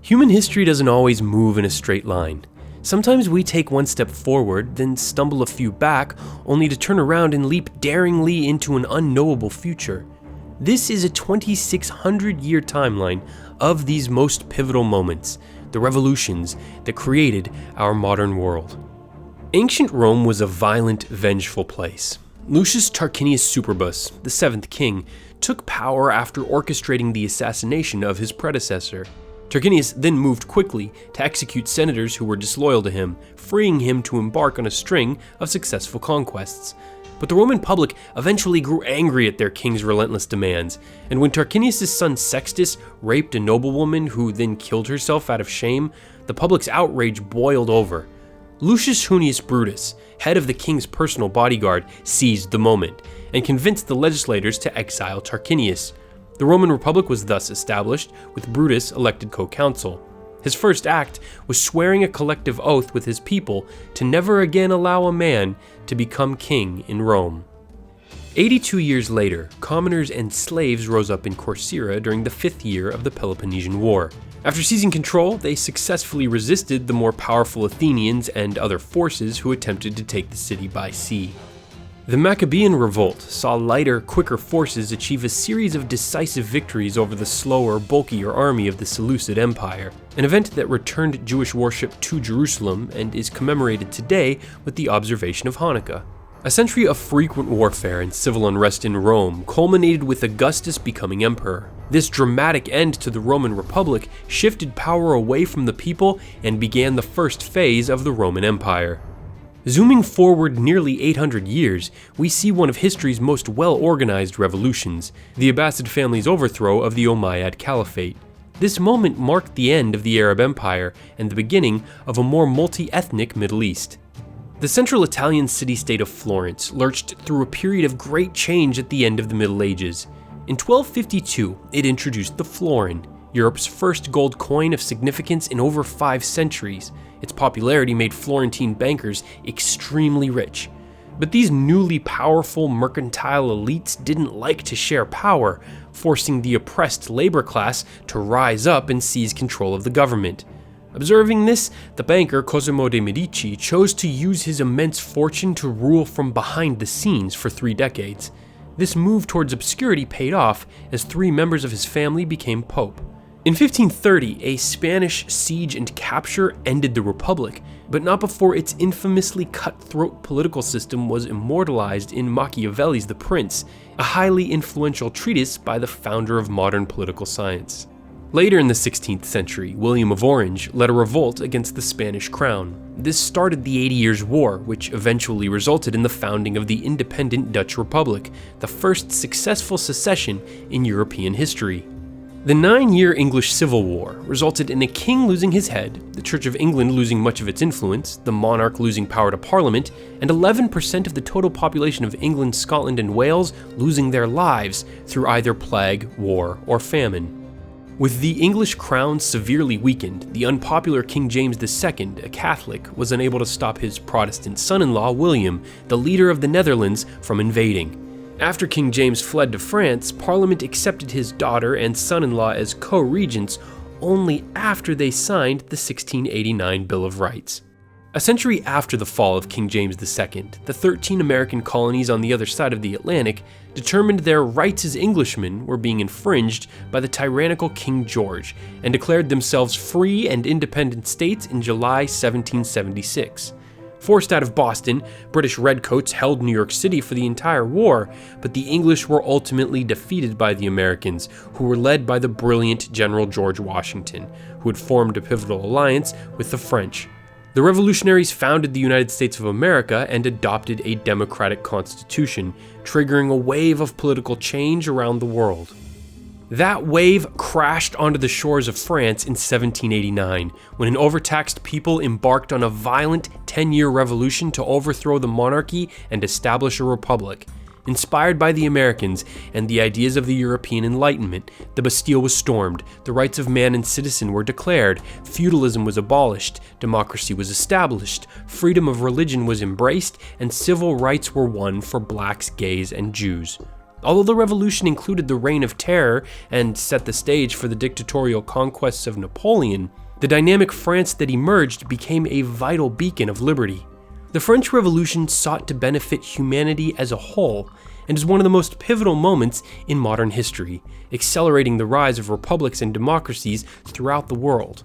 Human history doesn't always move in a straight line. Sometimes we take one step forward, then stumble a few back, only to turn around and leap daringly into an unknowable future. This is a 2,600-year timeline of these most pivotal moments, the revolutions that created our modern world. Ancient Rome was a violent, vengeful place. Lucius Tarquinius Superbus, the seventh king, took power after orchestrating the assassination of his predecessor. Tarquinius then moved quickly to execute senators who were disloyal to him, freeing him to embark on a string of successful conquests. But the Roman public eventually grew angry at their king's relentless demands, and when Tarquinius' son Sextus raped a noblewoman who then killed herself out of shame, the public's outrage boiled over. Lucius Junius Brutus, head of the king's personal bodyguard, seized the moment, and convinced the legislators to exile Tarquinius. The Roman Republic was thus established, with Brutus elected co-consul. His first act was swearing a collective oath with his people to never again allow a man to become king in Rome. 82 years later, commoners and slaves rose up in Corcyra during the 5th year of the Peloponnesian War. After seizing control, they successfully resisted the more powerful Athenians and other forces who attempted to take the city by sea. The Maccabean revolt saw lighter, quicker forces achieve a series of decisive victories over the slower, bulkier army of the Seleucid Empire, an event that returned Jewish worship to Jerusalem and is commemorated today with the observation of Hanukkah. A century of frequent warfare and civil unrest in Rome culminated with Augustus becoming emperor. This dramatic end to the Roman Republic shifted power away from the people and began the first phase of the Roman Empire. Zooming forward nearly 800 years, we see one of history's most well-organized revolutions, the Abbasid family's overthrow of the Umayyad Caliphate. This moment marked the end of the Arab Empire and the beginning of a more multi-ethnic Middle East. The central Italian city-state of Florence lurched through a period of great change at the end of the Middle Ages. In 1252, it introduced the florin, Europe's first gold coin of significance in over 5 centuries. Its popularity made Florentine bankers extremely rich. But these newly powerful mercantile elites didn't like to share power, forcing the oppressed labor class to rise up and seize control of the government. Observing this, the banker Cosimo de' Medici chose to use his immense fortune to rule from behind the scenes for 3 decades. This move towards obscurity paid off as 3 members of his family became pope. In 1530, a Spanish siege and capture ended the Republic, but not before its infamously cutthroat political system was immortalized in Machiavelli's The Prince, a highly influential treatise by the founder of modern political science. Later in the 16th century, William of Orange led a revolt against the Spanish crown. This started the 80 Years' War, which eventually resulted in the founding of the independent Dutch Republic, the first successful secession in European history. The 9-year English Civil War resulted in a king losing his head, the Church of England losing much of its influence, the monarch losing power to Parliament, and 11% of the total population of England, Scotland, and Wales losing their lives through either plague, war, or famine. With the English crown severely weakened, the unpopular King James II, a Catholic, was unable to stop his Protestant son-in-law, William, the leader of the Netherlands, from invading. After King James fled to France, Parliament accepted his daughter and son-in-law as co-regents only after they signed the 1689 Bill of Rights. A century after the fall of King James II, the 13 American colonies on the other side of the Atlantic determined their rights as Englishmen were being infringed by the tyrannical King George and declared themselves free and independent states in July 1776. Forced out of Boston, British redcoats held New York City for the entire war, but the English were ultimately defeated by the Americans, who were led by the brilliant General George Washington, who had formed a pivotal alliance with the French. The revolutionaries founded the United States of America and adopted a democratic constitution, triggering a wave of political change around the world. That wave crashed onto the shores of France in 1789, when an overtaxed people embarked on a violent 10-year revolution to overthrow the monarchy and establish a republic. Inspired by the Americans and the ideas of the European Enlightenment, the Bastille was stormed, the rights of man and citizen were declared, feudalism was abolished, democracy was established, freedom of religion was embraced, and civil rights were won for blacks, gays, and Jews. Although the revolution included the Reign of Terror and set the stage for the dictatorial conquests of Napoleon, the dynamic France that emerged became a vital beacon of liberty. The French Revolution sought to benefit humanity as a whole, and is one of the most pivotal moments in modern history, accelerating the rise of republics and democracies throughout the world.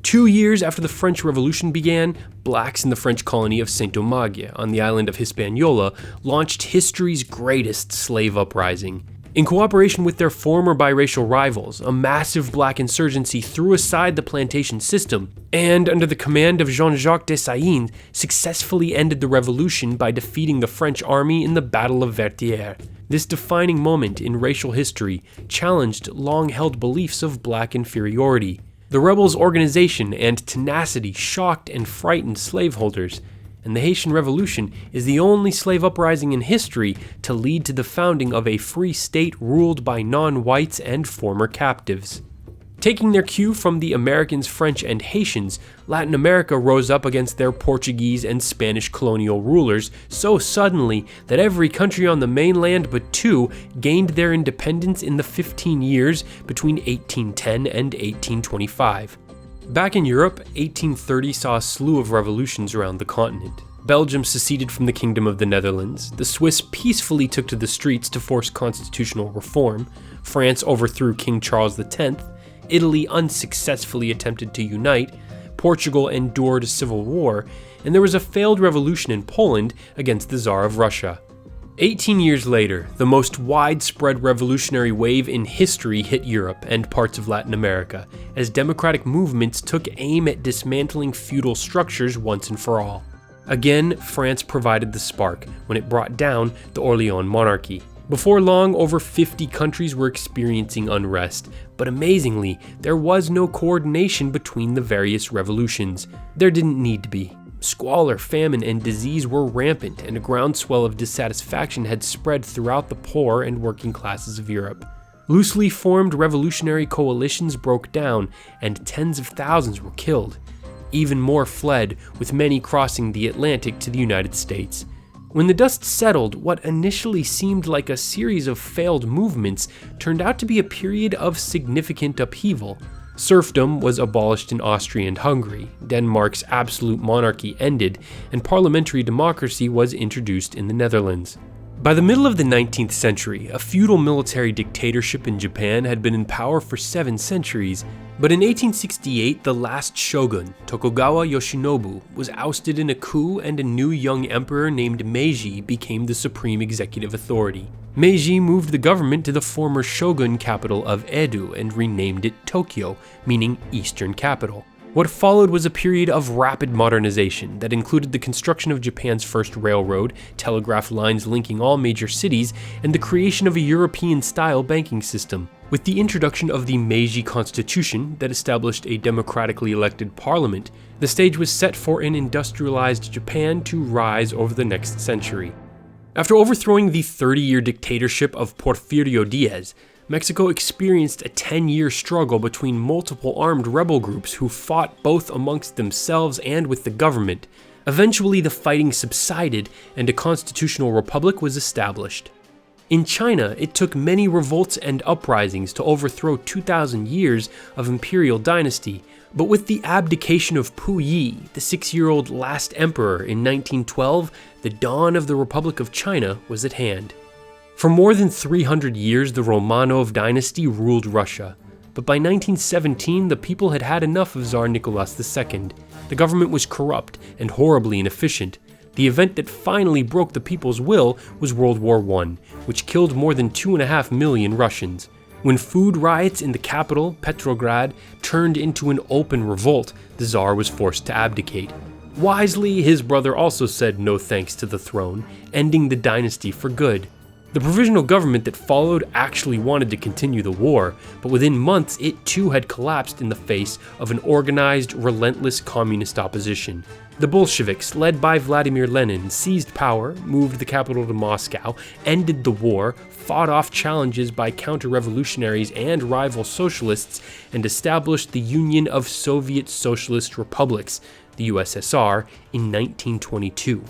2 years after the French Revolution began, blacks in the French colony of Saint-Domingue on the island of Hispaniola launched history's greatest slave uprising. In cooperation with their former biracial rivals, a massive black insurgency threw aside the plantation system, and under the command of Jean-Jacques Dessalines, successfully ended the revolution by defeating the French army in the Battle of Vertières. This defining moment in racial history challenged long-held beliefs of black inferiority. The rebels' organization and tenacity shocked and frightened slaveholders, and the Haitian Revolution is the only slave uprising in history to lead to the founding of a free state ruled by non-whites and former captives. Taking their cue from the Americans, French, and Haitians, Latin America rose up against their Portuguese and Spanish colonial rulers so suddenly that every country on the mainland but two gained their independence in the 15 years between 1810 and 1825. Back in Europe, 1830 saw a slew of revolutions around the continent. Belgium seceded from the Kingdom of the Netherlands, the Swiss peacefully took to the streets to force constitutional reform, France overthrew King Charles X, Italy unsuccessfully attempted to unite, Portugal endured a civil war, and there was a failed revolution in Poland against the Tsar of Russia. 18 years later, the most widespread revolutionary wave in history hit Europe and parts of Latin America, as democratic movements took aim at dismantling feudal structures once and for all. Again, France provided the spark when it brought down the Orleans monarchy. Before long, over 50 countries were experiencing unrest, but amazingly, there was no coordination between the various revolutions. There didn't need to be. Squalor, famine, and disease were rampant, and a groundswell of dissatisfaction had spread throughout the poor and working classes of Europe. Loosely formed revolutionary coalitions broke down, and tens of thousands were killed. Even more fled, with many crossing the Atlantic to the United States. When the dust settled, what initially seemed like a series of failed movements turned out to be a period of significant upheaval. Serfdom was abolished in Austria and Hungary, Denmark's absolute monarchy ended, and parliamentary democracy was introduced in the Netherlands. By the middle of the 19th century, a feudal military dictatorship in Japan had been in power for 7 centuries, but in 1868 the last shogun, Tokugawa Yoshinobu, was ousted in a coup and a new young emperor named Meiji became the supreme executive authority. Meiji moved the government to the former shogun capital of Edo and renamed it Tokyo, meaning Eastern Capital. What followed was a period of rapid modernization that included the construction of Japan's first railroad, telegraph lines linking all major cities, and the creation of a European-style banking system. With the introduction of the Meiji Constitution that established a democratically elected parliament, the stage was set for an industrialized Japan to rise over the next century. After overthrowing the 30-year dictatorship of Porfirio Diaz, Mexico experienced a 10-year struggle between multiple armed rebel groups who fought both amongst themselves and with the government. Eventually, the fighting subsided and a constitutional republic was established. In China, it took many revolts and uprisings to overthrow 2,000 years of imperial dynasty, but with the abdication of Puyi, the 6-year-old last emperor in 1912, the dawn of the Republic of China was at hand. For more than 300 years, the Romanov dynasty ruled Russia, but by 1917, the people had had enough of Tsar Nicholas II. The government was corrupt and horribly inefficient. The event that finally broke the people's will was World War I, which killed more than 2.5 million Russians. When food riots in the capital, Petrograd, turned into an open revolt, the Tsar was forced to abdicate. Wisely, his brother also said no thanks to the throne, ending the dynasty for good. The provisional government that followed actually wanted to continue the war, but within months it too had collapsed in the face of an organized, relentless communist opposition. The Bolsheviks, led by Vladimir Lenin, seized power, moved the capital to Moscow, ended the war, fought off challenges by counter-revolutionaries and rival socialists, and established the Union of Soviet Socialist Republics, the USSR, in 1922.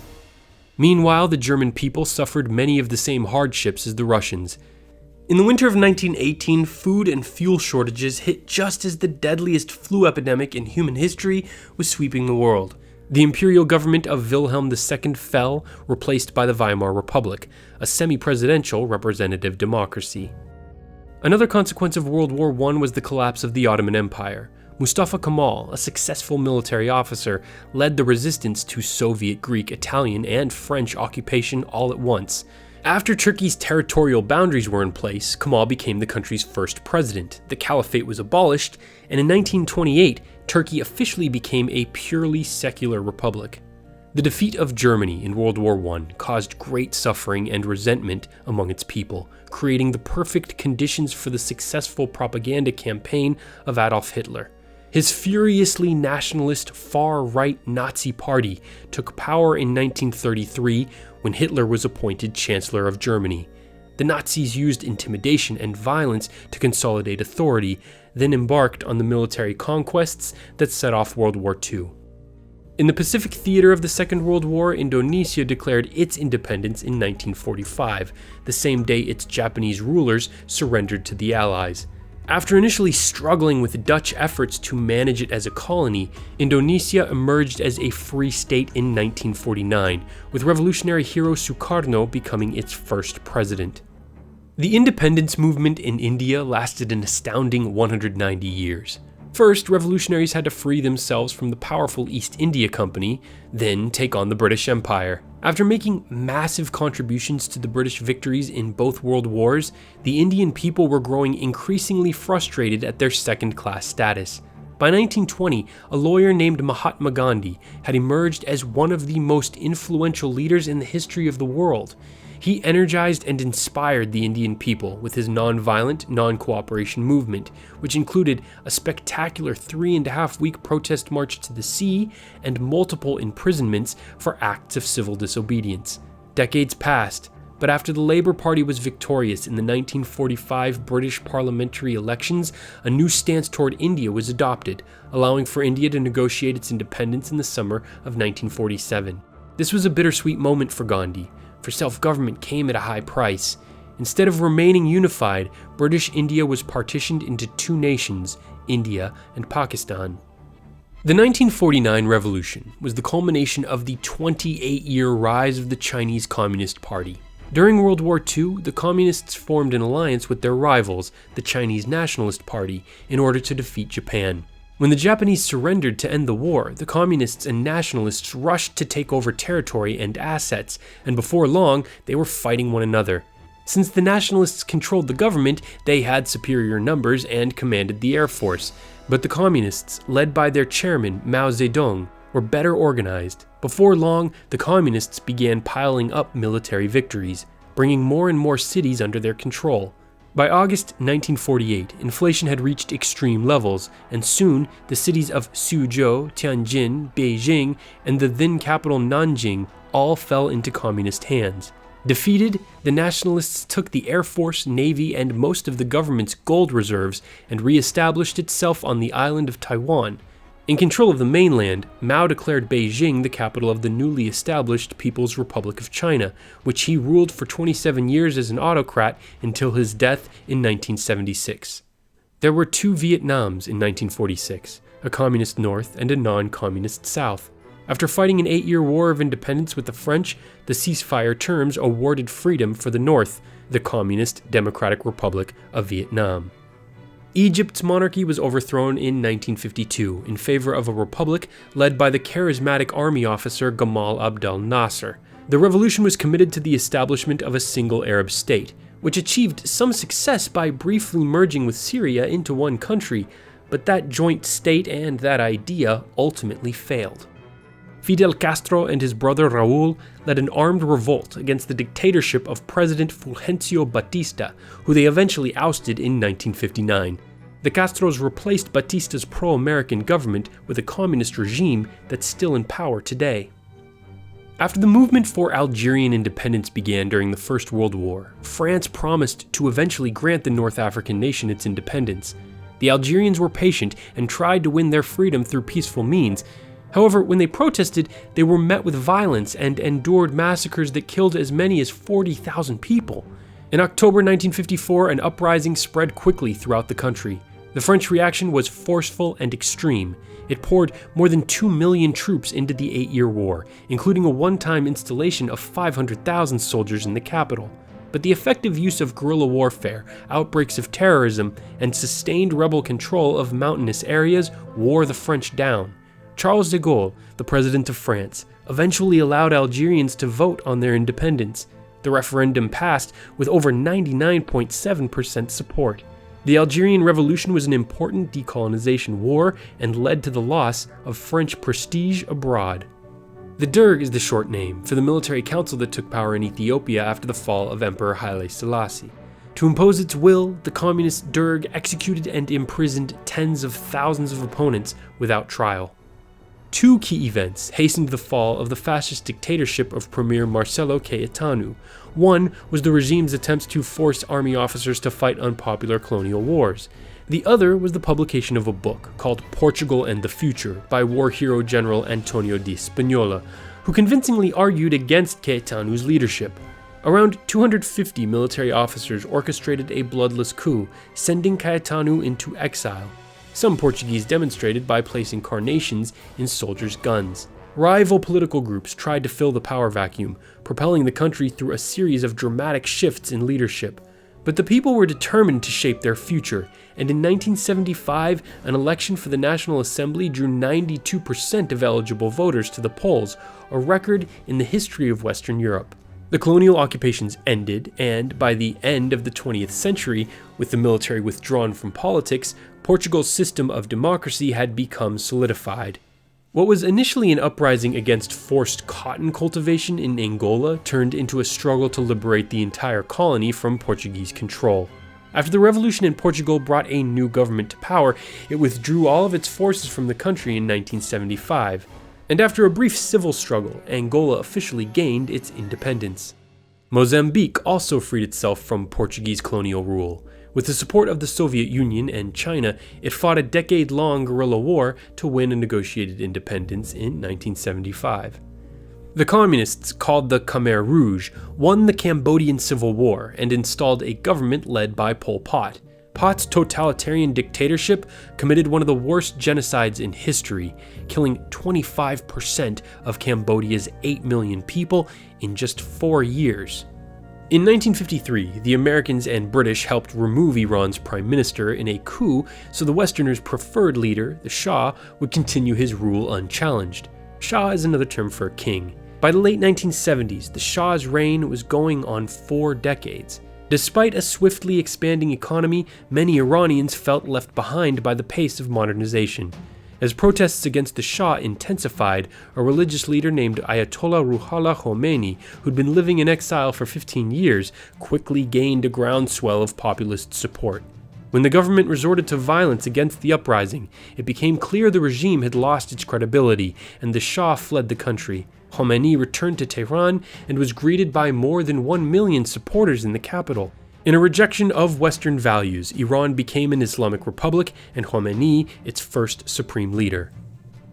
Meanwhile, the German people suffered many of the same hardships as the Russians. In the winter of 1918, food and fuel shortages hit just as the deadliest flu epidemic in human history was sweeping the world. The imperial government of Wilhelm II fell, replaced by the Weimar Republic, a semi-presidential representative democracy. Another consequence of World War I was the collapse of the Ottoman Empire. Mustafa Kemal, a successful military officer, led the resistance to Soviet, Greek, Italian, and French occupation all at once. After Turkey's territorial boundaries were in place, Kemal became the country's first president, the caliphate was abolished, and in 1928, Turkey officially became a purely secular republic. The defeat of Germany in World War I caused great suffering and resentment among its people, creating the perfect conditions for the successful propaganda campaign of Adolf Hitler. His furiously nationalist far-right Nazi party took power in 1933 when Hitler was appointed Chancellor of Germany. The Nazis used intimidation and violence to consolidate authority, then embarked on the military conquests that set off World War II. In the Pacific theater of the Second World War, Indonesia declared its independence in 1945, the same day its Japanese rulers surrendered to the Allies. After initially struggling with Dutch efforts to manage it as a colony, Indonesia emerged as a free state in 1949, with revolutionary hero Sukarno becoming its first president. The independence movement in India lasted an astounding 190 years. First, revolutionaries had to free themselves from the powerful East India Company, then take on the British Empire. After making massive contributions to the British victories in both world wars, the Indian people were growing increasingly frustrated at their second-class status. By 1920, a lawyer named Mahatma Gandhi had emerged as one of the most influential leaders in the history of the world. He energized and inspired the Indian people with his non-violent, non-cooperation movement, which included a spectacular 3.5-week protest march to the sea and multiple imprisonments for acts of civil disobedience. Decades passed, but after the Labour Party was victorious in the 1945 British parliamentary elections, a new stance toward India was adopted, allowing for India to negotiate its independence in the summer of 1947. This was a bittersweet moment for Gandhi, for self-government came at a high price. Instead of remaining unified, British India was partitioned into two nations, India and Pakistan. The 1949 revolution was the culmination of the 28-year rise of the Chinese Communist Party. During World War II, the Communists formed an alliance with their rivals, the Chinese Nationalist Party, in order to defeat Japan. When the Japanese surrendered to end the war, the Communists and Nationalists rushed to take over territory and assets, and before long, they were fighting one another. Since the Nationalists controlled the government, they had superior numbers and commanded the Air Force, but the Communists, led by their chairman Mao Zedong, were better organized. Before long, the Communists began piling up military victories, bringing more and more cities under their control. By August 1948, inflation had reached extreme levels, and soon the cities of Suzhou, Tianjin, Beijing, and the then capital Nanjing all fell into communist hands. Defeated, the nationalists took the Air Force, Navy, and most of the government's gold reserves and re-established itself on the island of Taiwan. In control of the mainland, Mao declared Beijing the capital of the newly established People's Republic of China, which he ruled for 27 years as an autocrat until his death in 1976. There were two Vietnams in 1946, a communist North and a non-communist South. After fighting an 8-year war of independence with the French, the ceasefire terms awarded freedom for the North, the Communist Democratic Republic of Vietnam. Egypt's monarchy was overthrown in 1952 in favor of a republic led by the charismatic army officer Gamal Abdel Nasser. The revolution was committed to the establishment of a single Arab state, which achieved some success by briefly merging with Syria into one country, but that joint state and that idea ultimately failed. Fidel Castro and his brother Raúl led an armed revolt against the dictatorship of President Fulgencio Batista, who they eventually ousted in 1959. The Castros replaced Batista's pro-American government with a communist regime that's still in power today. After the movement for Algerian independence began during the First World War, France promised to eventually grant the North African nation its independence. The Algerians were patient and tried to win their freedom through peaceful means. However, when they protested, they were met with violence and endured massacres that killed as many as 40,000 people. In October 1954, an uprising spread quickly throughout the country. The French reaction was forceful and extreme. It poured more than 2 million troops into the 8-year war, including a one-time installation of 500,000 soldiers in the capital. But the effective use of guerrilla warfare, outbreaks of terrorism, and sustained rebel control of mountainous areas wore the French down. Charles de Gaulle, the president of France, eventually allowed Algerians to vote on their independence. The referendum passed with over 99.7% support. The Algerian Revolution was an important decolonization war and led to the loss of French prestige abroad. The Derg is the short name for the military council that took power in Ethiopia after the fall of Emperor Haile Selassie. To impose its will, the communist Derg executed and imprisoned tens of thousands of opponents without trial. Two key events hastened the fall of the fascist dictatorship of Premier Marcelo Caetano. One was the regime's attempts to force army officers to fight unpopular colonial wars. The other was the publication of a book called Portugal and the Future by war hero General Antonio de Spagnola, who convincingly argued against Caetano's leadership. Around 250 military officers orchestrated a bloodless coup, sending Caetano into exile. Some Portuguese demonstrated by placing carnations in soldiers' guns. Rival political groups tried to fill the power vacuum, propelling the country through a series of dramatic shifts in leadership. But the people were determined to shape their future, and in 1975, an election for the National Assembly drew 92% of eligible voters to the polls, a record in the history of Western Europe. The colonial occupations ended, and by the end of the 20th century, with the military withdrawn from politics, Portugal's system of democracy had become solidified. What was initially an uprising against forced cotton cultivation in Angola turned into a struggle to liberate the entire colony from Portuguese control. After the revolution in Portugal brought a new government to power, it withdrew all of its forces from the country in 1975. And after a brief civil struggle, Angola officially gained its independence. Mozambique also freed itself from Portuguese colonial rule. With the support of the Soviet Union and China, it fought a decade-long guerrilla war to win a negotiated independence in 1975. The communists, called the Khmer Rouge, won the Cambodian Civil War and installed a government led by Pol Pot. Pot's totalitarian dictatorship committed one of the worst genocides in history, killing 25% of Cambodia's 8 million people in just 4 years. In 1953, the Americans and British helped remove Iran's prime minister in a coup so the Westerners' preferred leader, the Shah, would continue his rule unchallenged. Shah is another term for king. By the late 1970s, the Shah's reign was going on 4 decades. Despite a swiftly expanding economy, many Iranians felt left behind by the pace of modernization. As protests against the Shah intensified, a religious leader named Ayatollah Ruhollah Khomeini, who'd been living in exile for 15 years, quickly gained a groundswell of populist support. When the government resorted to violence against the uprising, it became clear the regime had lost its credibility, and the Shah fled the country. Khomeini returned to Tehran and was greeted by more than 1 million supporters in the capital. In a rejection of Western values, Iran became an Islamic republic and Khomeini its first supreme leader.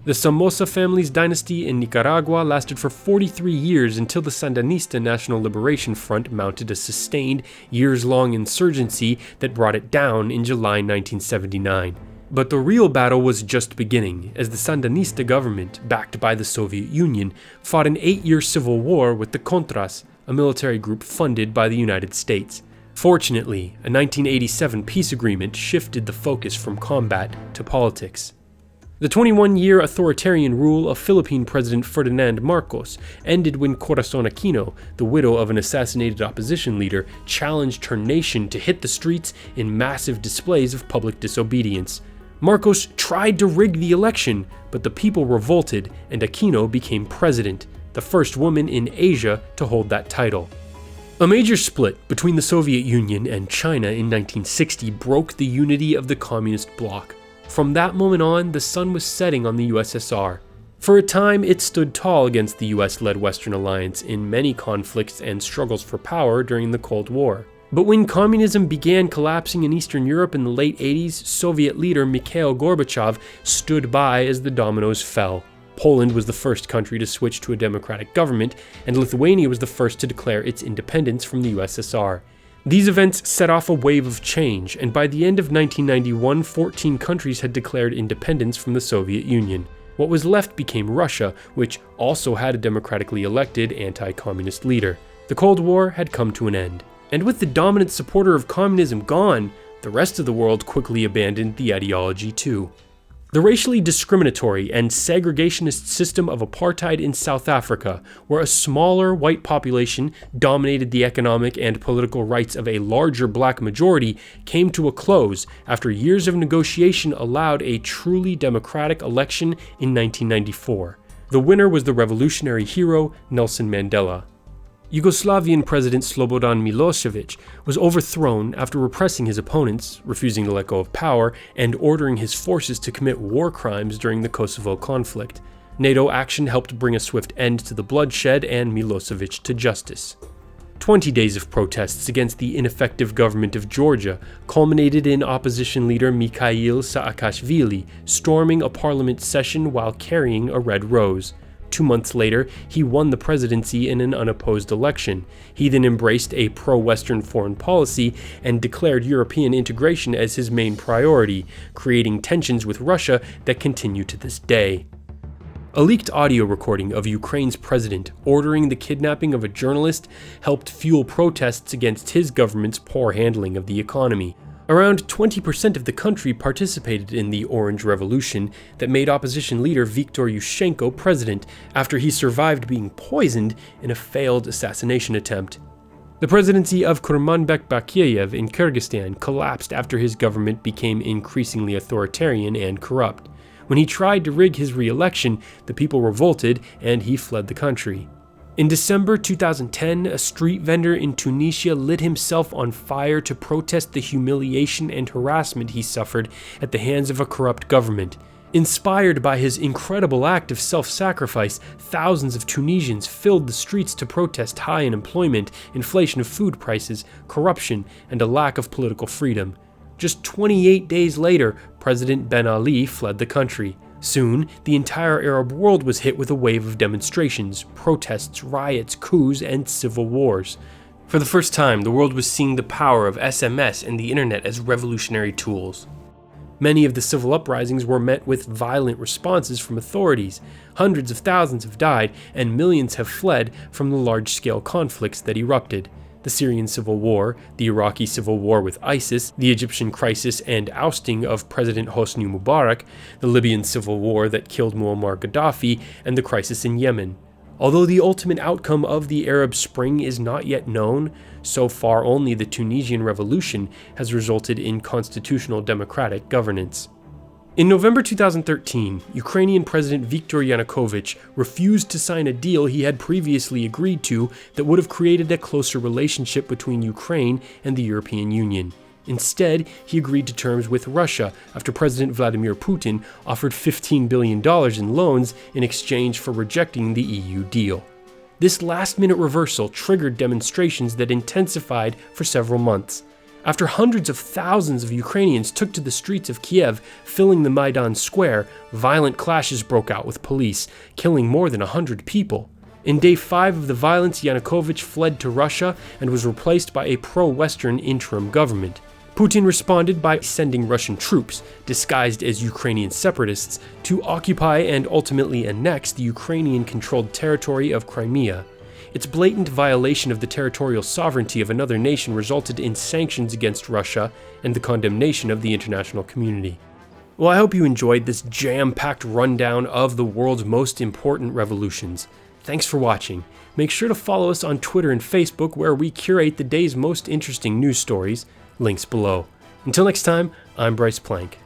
The Somoza family's dynasty in Nicaragua lasted for 43 years until the Sandinista National Liberation Front mounted a sustained, years-long insurgency that brought it down in July 1979. But the real battle was just beginning, as the Sandinista government, backed by the Soviet Union, fought an 8-year civil war with the Contras, a military group funded by the United States. Fortunately, a 1987 peace agreement shifted the focus from combat to politics. The 21-year authoritarian rule of Philippine President Ferdinand Marcos ended when Corazon Aquino, the widow of an assassinated opposition leader, challenged her nation to hit the streets in massive displays of public disobedience. Marcos tried to rig the election, but the people revolted and Aquino became president, the first woman in Asia to hold that title. A major split between the Soviet Union and China in 1960 broke the unity of the communist bloc. From that moment on, the sun was setting on the USSR. For a time, it stood tall against the US-led Western alliance in many conflicts and struggles for power during the Cold War. But when communism began collapsing in Eastern Europe in the late 80s, Soviet leader Mikhail Gorbachev stood by as the dominoes fell. Poland was the first country to switch to a democratic government, and Lithuania was the first to declare its independence from the USSR. These events set off a wave of change, and by the end of 1991, 14 countries had declared independence from the Soviet Union. What was left became Russia, which also had a democratically elected anti-communist leader. The Cold War had come to an end. And with the dominant supporter of communism gone, the rest of the world quickly abandoned the ideology too. The racially discriminatory and segregationist system of apartheid in South Africa, where a smaller white population dominated the economic and political rights of a larger black majority, came to a close after years of negotiation allowed a truly democratic election in 1994. The winner was the revolutionary hero Nelson Mandela. Yugoslavian President Slobodan Milosevic was overthrown after repressing his opponents, refusing to let go of power, and ordering his forces to commit war crimes during the Kosovo conflict. NATO action helped bring a swift end to the bloodshed and Milosevic to justice. 20 days of protests against the ineffective government of Georgia culminated in opposition leader Mikhail Saakashvili storming a parliament session while carrying a red rose. 2 months later, he won the presidency in an unopposed election. He then embraced a pro-Western foreign policy and declared European integration as his main priority, creating tensions with Russia that continue to this day. A leaked audio recording of Ukraine's president ordering the kidnapping of a journalist helped fuel protests against his government's poor handling of the economy. Around 20% of the country participated in the Orange Revolution that made opposition leader Viktor Yushchenko president after he survived being poisoned in a failed assassination attempt. The presidency of Kurmanbek Bakiyev in Kyrgyzstan collapsed after his government became increasingly authoritarian and corrupt. When he tried to rig his re-election, the people revolted and he fled the country. In December 2010, a street vendor in Tunisia lit himself on fire to protest the humiliation and harassment he suffered at the hands of a corrupt government. Inspired by his incredible act of self-sacrifice, thousands of Tunisians filled the streets to protest high unemployment, inflation of food prices, corruption, and a lack of political freedom. Just 28 days later, President Ben Ali fled the country. Soon, the entire Arab world was hit with a wave of demonstrations, protests, riots, coups, and civil wars. For the first time, the world was seeing the power of SMS and the internet as revolutionary tools. Many of the civil uprisings were met with violent responses from authorities. Hundreds of thousands have died, and millions have fled from the large-scale conflicts that erupted. The Syrian Civil War, the Iraqi Civil War with ISIS, the Egyptian crisis and ousting of President Hosni Mubarak, the Libyan Civil War that killed Muammar Gaddafi, and the crisis in Yemen. Although the ultimate outcome of the Arab Spring is not yet known, so far only the Tunisian Revolution has resulted in constitutional democratic governance. In November 2013, Ukrainian President Viktor Yanukovych refused to sign a deal he had previously agreed to that would have created a closer relationship between Ukraine and the European Union. Instead, he agreed to terms with Russia after President Vladimir Putin offered $15 billion in loans in exchange for rejecting the EU deal. This last-minute reversal triggered demonstrations that intensified for several months. After hundreds of thousands of Ukrainians took to the streets of Kiev, filling the Maidan Square, violent clashes broke out with police, killing more than 100 people. In day 5 of the violence, Yanukovych fled to Russia and was replaced by a pro-Western interim government. Putin responded by sending Russian troops, disguised as Ukrainian separatists, to occupy and ultimately annex the Ukrainian-controlled territory of Crimea. Its blatant violation of the territorial sovereignty of another nation resulted in sanctions against Russia and the condemnation of the international community. Well, I hope you enjoyed this jam-packed rundown of the world's most important revolutions. Thanks for watching. Make sure to follow us on Twitter and Facebook, where we curate the day's most interesting news stories. Links below. Until next time, I'm Bryce Plank.